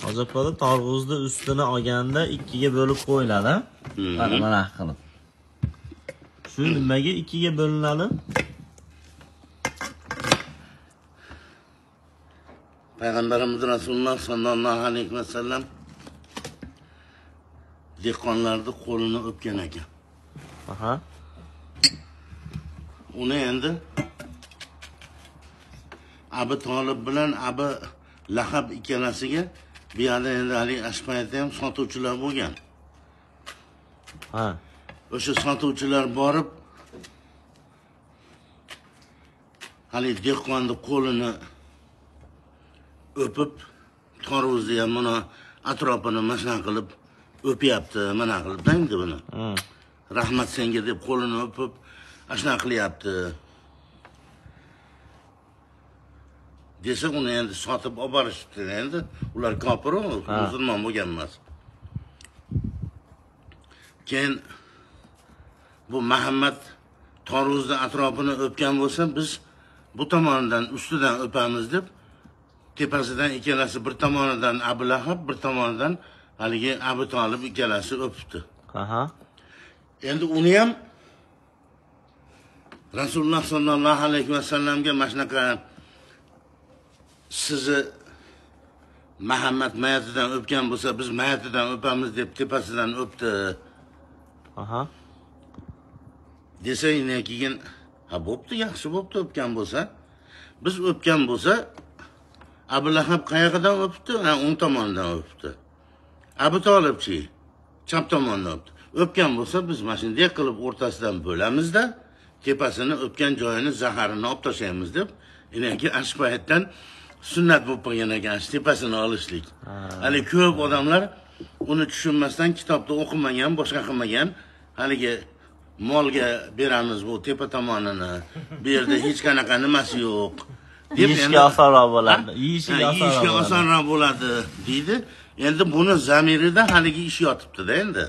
Hozirda tarvuzning ustini olganda ikkiga bo'lib qo'yiladi. Mana qilib. Shu nimaga ikkiga bo'linadi? Payg'ambarimiz Rasululloh sallallohu alayhi vasallam dehqonlarni qo'lini o'pgan ekan. Aha. Uni endi Abu Talib bilan Abu Lahab ikkalasiga bu yerda endi hali ashpayatda ham sotuvchilar bo'lgan. Ha. O'sha sotuvchilar borib hali dehqonning qo'lini o'pib, tarvuzni ham mana atrofini mashna qilib o'pyapti, mana qilib endi buni. Rahmat senga deb qo'lini o'pib, ashna qilyapti. Desa uni endi sotib olib borishibdi endi. Ular kofir, musulmon bo'lgan emas. Keyin bu Muhammad tarvuzni atrofini o'pgan bo'lsa, biz bu tomonidan ustidan o'pamiz deb tepasidan ikkalasi bir tomonidan Abu Lahab, bir tomonidan haligi Abu Talib ikkalasi o'pibdi. Aha. Endi uni ham Rasululloh sallallohu alayhi vasallamga mashnaqa sizni Muhammad mayatidan o'pgan bo'lsa, biz mayatidan o'pamiz deb tepasidan o'pdi. Aha. Desa yana keyin ha bo'pti, yaxshi bo'pti o'pgan bo'lsa. Biz o'pgan bo'lsa, Abu Lahab qayoqdan o'pdi? Ha, o'ng tomonidan o'pdi. Abu Talibchi chap tomondan o'pdi. O'pgan bo'lsa, biz mana shunday qilib o'rtasidan bo'lamiz-da, tepasini o'pgan joyini zaharini olib tashlaymiz deb, yana ashpayatdan sunnat bo'lib qolgan ekan, tepasini olishlik. Hali ko'p odamlar uni tushunmasdan kitobda o'qimagan, boshqa qilmagan, haligi molga beramiz bu tepa tomonini. Bu yerda hech qanaqa nimasi yo'q. Yeyishga osonroq bo'ladi. Yeyishga osonroq bo'ladi deydi. Endi buni zamirida haligi ish yotibdi-da endi.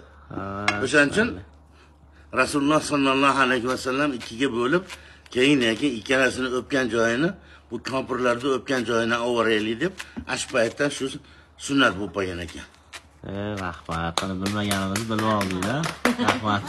O'shaning uchun Rasululloh sallallohu alayhi vasallam ikkiga bo'lib, keyin ikkalasini o'pgan joyini, bu kofirlarni o'pgan joyini ovoraylik deb ashpayatdan shu sunnat bo'lib qolgan ekan. Rahmat. Bilmaganimizni bilib oldik-da. Rahmat.